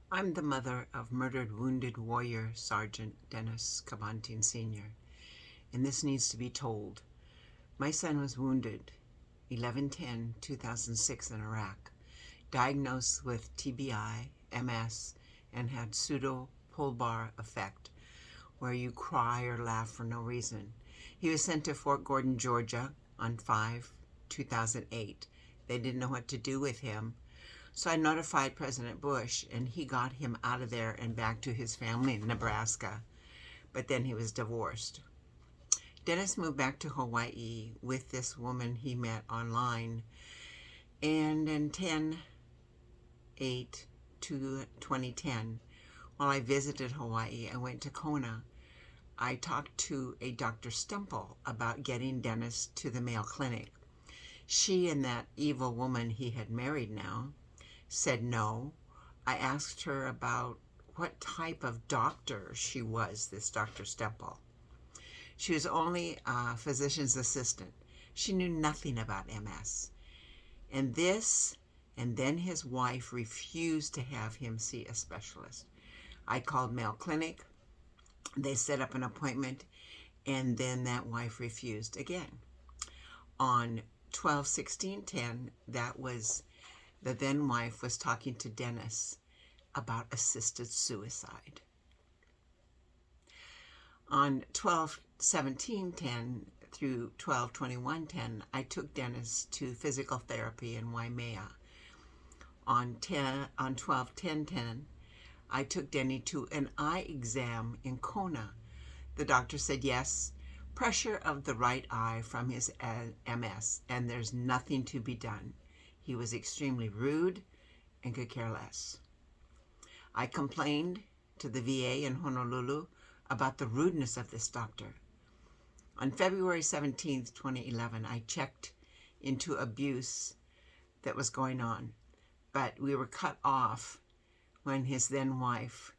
I'm the mother of murdered wounded warrior Sergeant Dennis Cabantin Sr., and this needs to be told. My son was wounded 11/10/2006 in Iraq, diagnosed with TBI, MS, and had pseudo-pulbar effect, where you cry or laugh for no reason. He was sent to Fort Gordon, Georgia on 5/2008. They didn't know what to do with him. So I notified President Bush, and he got him out of there and back to his family in Nebraska. But then he was divorced. Dennis moved back to Hawaii with this woman he met online. And in 10/8/2010, while I visited Hawaii, I went to Kona. I talked to a Dr. Stemple about getting Dennis to the Mayo Clinic. She and that evil woman he had married now said no. I asked her about what type of doctor she was, this Dr. Stemple. She was only a physician's assistant. She knew nothing about MS. And then his wife refused to have him see a specialist. I called Mayo Clinic. They set up an appointment, and then that wife refused again. On 12/16/10, that was the then wife was talking to Dennis about assisted suicide. On 12/17/10 through 12/21/10, I took Dennis to physical therapy in Waimea. On 12/10/10, I took Denny to an eye exam in Kona. The doctor said yes, pressure of the right eye from his MS, and there's nothing to be done. He was extremely rude and could care less. I complained to the VA in Honolulu about the rudeness of this doctor. On February 17th, 2011, I checked into abuse that was going on, but we were cut off when his then wife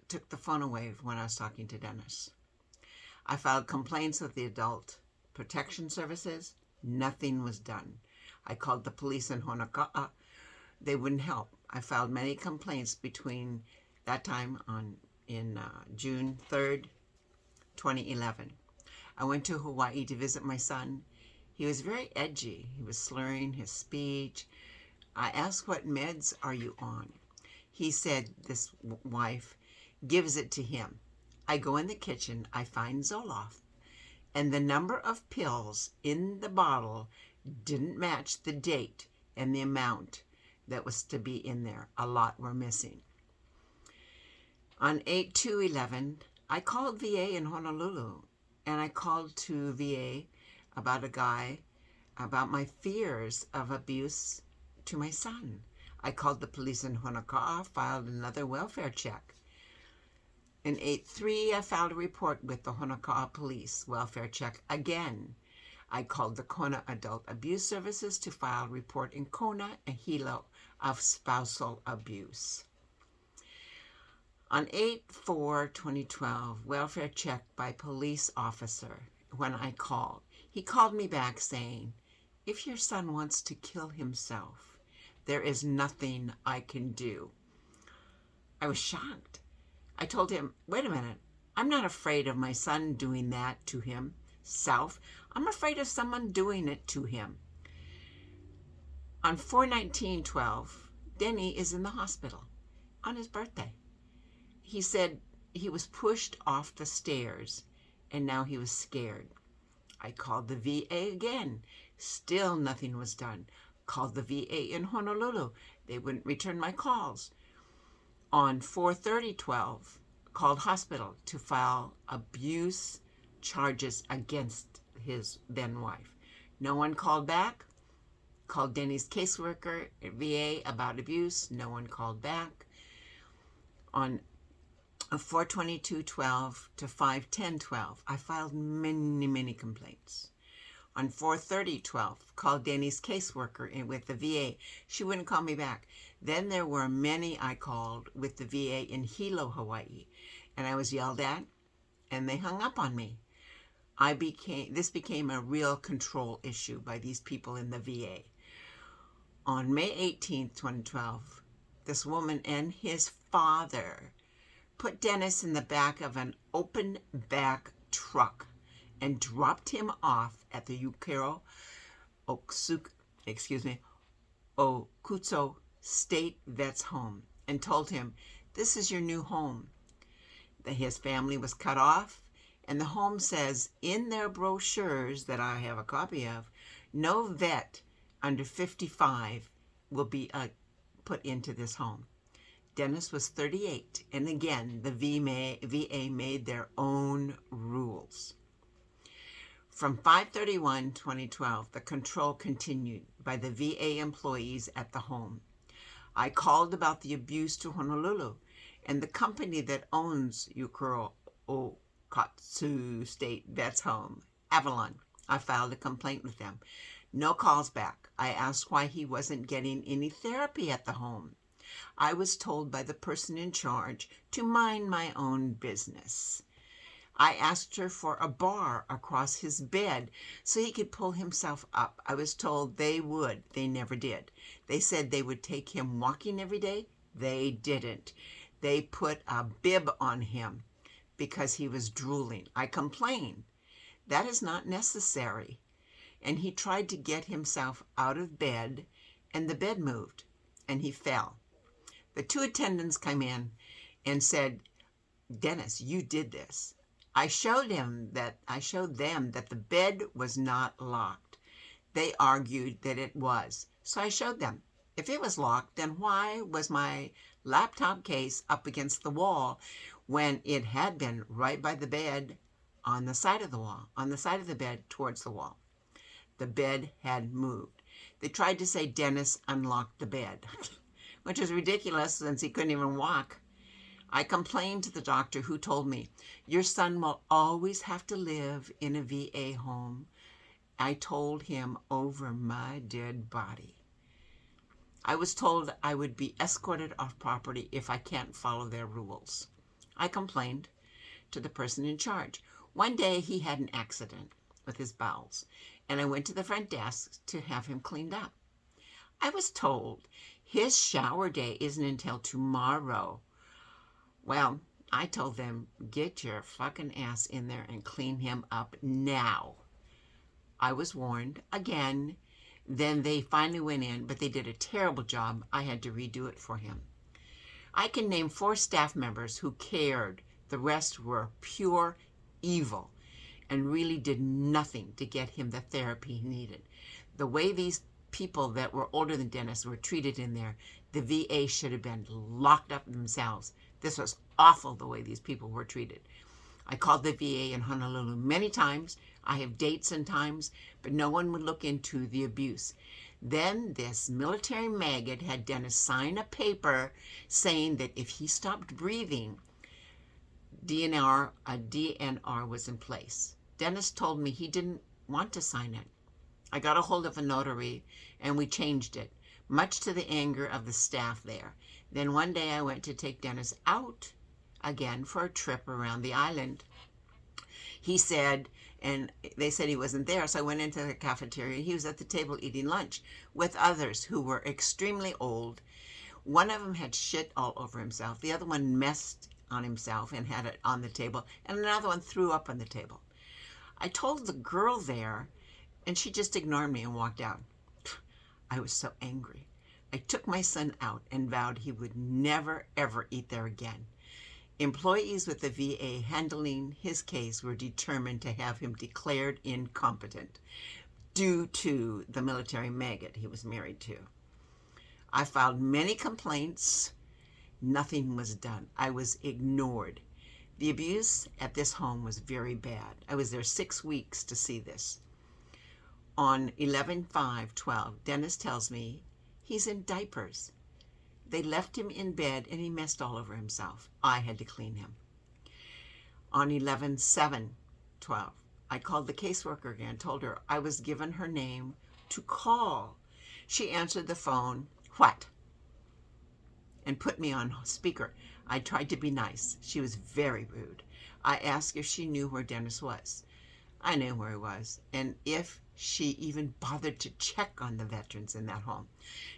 took the phone away when I was talking to Dennis. I filed complaints with the Adult Protection Services. Nothing was done. I called the police in Honoka'a. They wouldn't help. I filed many complaints between that time in June 3rd, 2011. I went to Hawaii to visit my son. He was very edgy. He was slurring his speech. I asked, what meds are you on? He said this wife gives it to him. I go in the kitchen, I find Zoloft, and the number of pills in the bottle didn't match the date and the amount that was to be in there. A lot were missing. On 8/2/11, I called VA in Honolulu, and I called to VA about my fears of abuse to my son. I called the police in Honoka'a, filed another welfare check. In 8/3, I filed a report with the Honoka'a Police, welfare check again. I called the Kona Adult Abuse Services to file a report in Kona and Hilo of spousal abuse. On 8/4/2012, welfare check by police officer. When I called, he called me back saying, if your son wants to kill himself, there is nothing I can do. I was shocked. I told him, wait a minute, I'm not afraid of my son doing that to himself. I'm afraid of someone doing it to him. On 4/19/12, Denny is in the hospital on his birthday. He said he was pushed off the stairs and now he was scared. I called the VA again. Still nothing was done. Called the VA in Honolulu. They wouldn't return my calls. On 4/30/12, called hospital to file abuse charges against his then wife. No one called back. Called Denny's caseworker at VA about abuse. No one called back. On 4/22/12 to 5/10/12, I filed many complaints. On 4/30/12, called Denny's caseworker with the VA. She wouldn't call me back. Then there were many I called with the VA in Hilo, Hawaii, and I was yelled at, and they hung up on me. This became a real control issue by these people in the VA. On May 18th, 2012, this woman and his father put Dennis in the back of an open back truck and dropped him off at the Yukiro Okutsu State Vet's home and told him, "This is your new home." His family was cut off, and the home says in their brochures that I have a copy of, no vet under 55 will be put into this home. Dennis was 38, and again, the VA made their own rules. From 5/31/2012, the control continued by the VA employees at the home. I called about the abuse to Honolulu, and the company that owns Yukiro Okutsu State Vet's home, Avalon. I filed a complaint with them. No calls back. I asked why he wasn't getting any therapy at the home. I was told by the person in charge to mind my own business. I asked her for a bar across his bed so he could pull himself up. I was told they would. They never did. They said they would take him walking every day. They didn't. They put a bib on him because he was drooling. I complained. That is not necessary. And he tried to get himself out of bed, and the bed moved, and he fell. The two attendants came in and said, "Dennis, you did this." I showed them that the bed was not locked. They argued that it was. So I showed them. If it was locked, then why was my laptop case up against the wall when it had been right by the bed on the side of the wall, on the side of the bed towards the wall? The bed had moved. They tried to say Dennis unlocked the bed, which is ridiculous since he couldn't even walk. I complained to the doctor, who told me, "Your son will always have to live in a VA home." I told him over my dead body. I was told I would be escorted off property if I can't follow their rules. I complained to the person in charge. One day he had an accident with his bowels, and I went to the front desk to have him cleaned up. I was told his shower day isn't until tomorrow. Well, I told them, "Get your fucking ass in there and clean him up now." I was warned again. Then they finally went in, but they did a terrible job. I had to redo it for him. I can name 4 staff members who cared. The rest were pure evil and really did nothing to get him the therapy he needed. The way these people that were older than Dennis were treated in there, the VA should have been locked up themselves. This was awful, the way these people were treated. I called the VA in Honolulu many times. I have dates and times, but no one would look into the abuse. Then this military maggot had Dennis sign a paper saying that if he stopped breathing, a DNR was in place. Dennis told me he didn't want to sign it. I got a hold of a notary and we changed it, much to the anger of the staff there. Then one day I went to take Dennis out again for a trip around the island. He said, and they said he wasn't there, so I went into the cafeteria. He was at the table eating lunch with others who were extremely old. One of them had shit all over himself. The other one messed on himself and had it on the table, and another one threw up on the table. I told the girl there, and she just ignored me and walked out. I was so angry. I took my son out and vowed he would never, ever eat there again. Employees with the VA handling his case were determined to have him declared incompetent due to the military maggot he was married to. I filed many complaints. Nothing was done. I was ignored. The abuse at this home was very bad. I was there 6 weeks to see this. On 11/5/12, Dennis tells me he's in diapers. They left him in bed and he messed all over himself. I had to clean him. On 11/7/12, I called the caseworker again and told her I was given her name to call. She answered the phone, "What?" and put me on speaker. I tried to be nice. She was very rude. I asked if she knew where Dennis was. I knew where he was, and if she even bothered to check on the veterans in that home.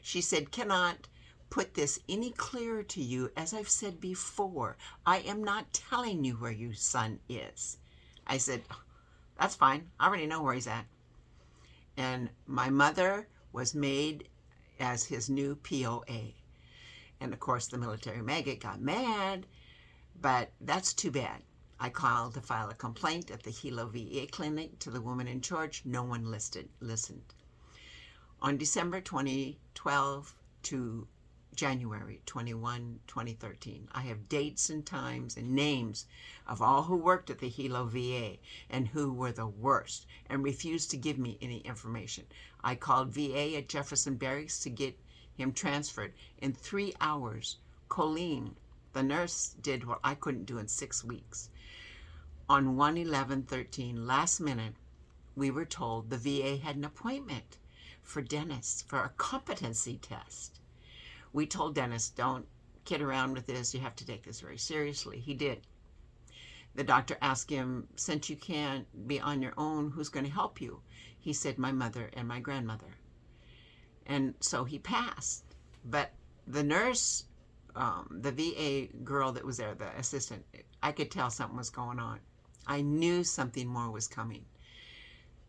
She said, "Cannot put this any clearer to you. As I've said before, I am not telling you where your son is. I said, that's fine. I already know where he's at. And my mother was made as his new POA. And of course, the military maggot got mad, but that's too bad. I called to file a complaint at the Hilo VA clinic to the woman in charge. No one listened. On December 2012 to January 21, 2013, I have dates and times and names of all who worked at the Hilo VA and who were the worst and refused to give me any information. I called VA at Jefferson Barracks to get him transferred. In 3 hours, Colleen, the nurse, did what I couldn't do in 6 weeks. On 1/11/13, last minute, we were told the VA had an appointment for Dennis for a competency test. We told Dennis, don't kid around with this. You have to take this very seriously. He did. The doctor asked him, since you can't be on your own, who's going to help you? He said, my mother and my grandmother. And so he passed. But the nurse, the VA girl that was there, the assistant, I could tell something was going on. I knew something more was coming.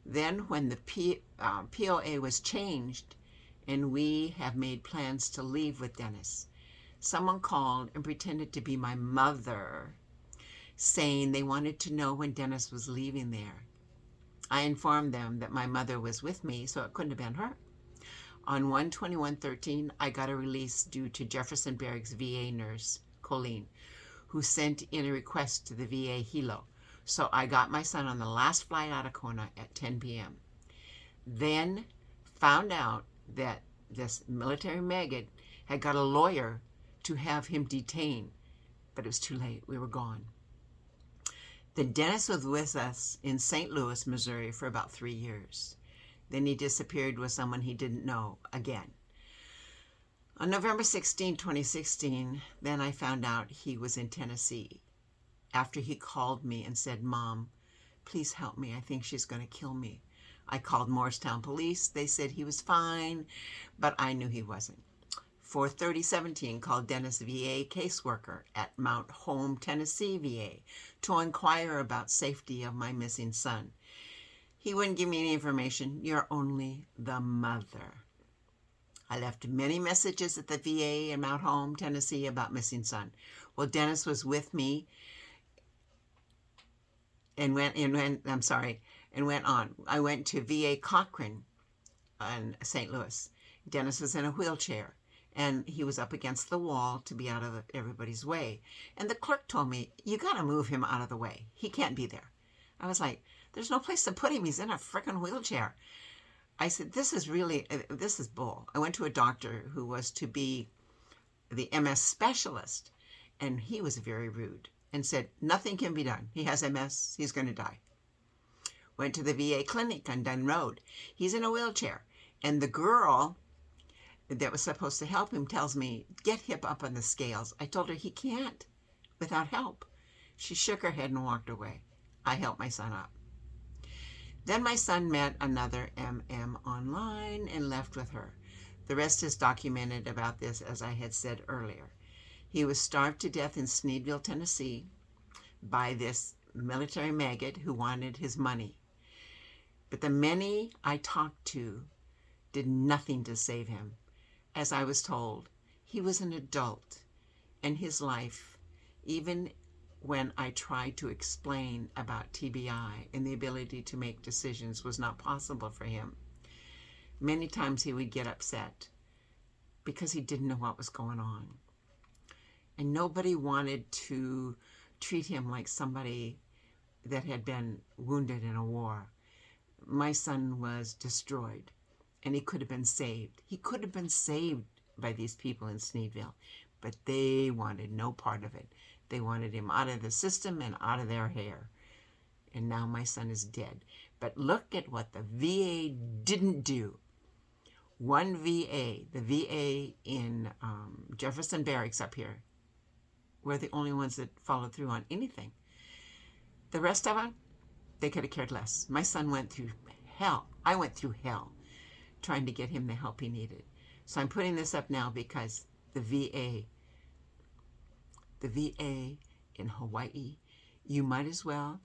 Then when the POA was changed and we have made plans to leave with Dennis, someone called and pretended to be my mother, saying they wanted to know when Dennis was leaving there. I informed them that my mother was with me, so it couldn't have been her. On 1/21/13, I got a release due to Jefferson Barracks VA nurse, Colleen, who sent in a request to the VA Hilo. So I got my son on the last flight out of Kona at 10 p.m. Then found out that this military maggot had got a lawyer to have him detained, but it was too late. We were gone. Then Dennis was with us in St. Louis, Missouri for about 3 years. Then he disappeared with someone he didn't know again. On November 16, 2016, then I found out he was in Tennessee after he called me and said, Mom, please help me. I think she's going to kill me. I called Morristown Police. They said he was fine, but I knew he wasn't. 4/30/17 called Dennis VA caseworker at Mount Home, Tennessee VA to inquire about safety of my missing son. He wouldn't give me any information. You're only the mother. I left many messages at the VA in Mount Home, Tennessee about missing son. Well, Dennis was with me and went on. I went to VA Cochrane in St. Louis. Dennis was in a wheelchair, and he was up against the wall to be out of everybody's way. And the clerk told me, you got to move him out of the way. He can't be there. I was like, there's no place to put him. He's in a frickin' wheelchair. I said, this is bull. I went to a doctor who was to be the MS specialist, and he was very rude and said, nothing can be done. He has MS. He's going to die. Went to the VA clinic on Dunn Road. He's in a wheelchair. And the girl that was supposed to help him tells me, get him up on the scales. I told her he can't without help. She shook her head and walked away. I helped my son up. Then my son met another MM online and left with her. The rest is documented about this, as I had said earlier. He was starved to death in Sneedville, Tennessee by this military maggot who wanted his money. But the many I talked to did nothing to save him. As I was told, he was an adult, and his life, even when I tried to explain about TBI and the ability to make decisions, was not possible for him. Many times he would get upset because he didn't know what was going on. And nobody wanted to treat him like somebody that had been wounded in a war. My son was destroyed, and he could have been saved. He could have been saved by these people in Sneedville, but they wanted no part of it. They wanted him out of the system and out of their hair. And now my son is dead. But look at what the VA didn't do. One VA, the VA in Jefferson Barracks up here, were the only ones that followed through on anything. The rest of them, they could have cared less. My son went through hell. I went through hell trying to get him the help he needed. So I'm putting this up now because the VA. The VA in Hawaii, you might as well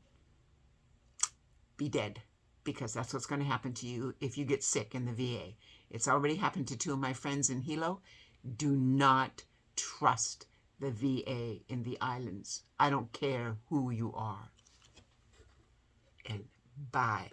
be dead, because that's what's going to happen to you if you get sick in the VA. It's already happened to 2 of my friends in Hilo. Do not trust the VA in the islands. I don't care who you are. And bye.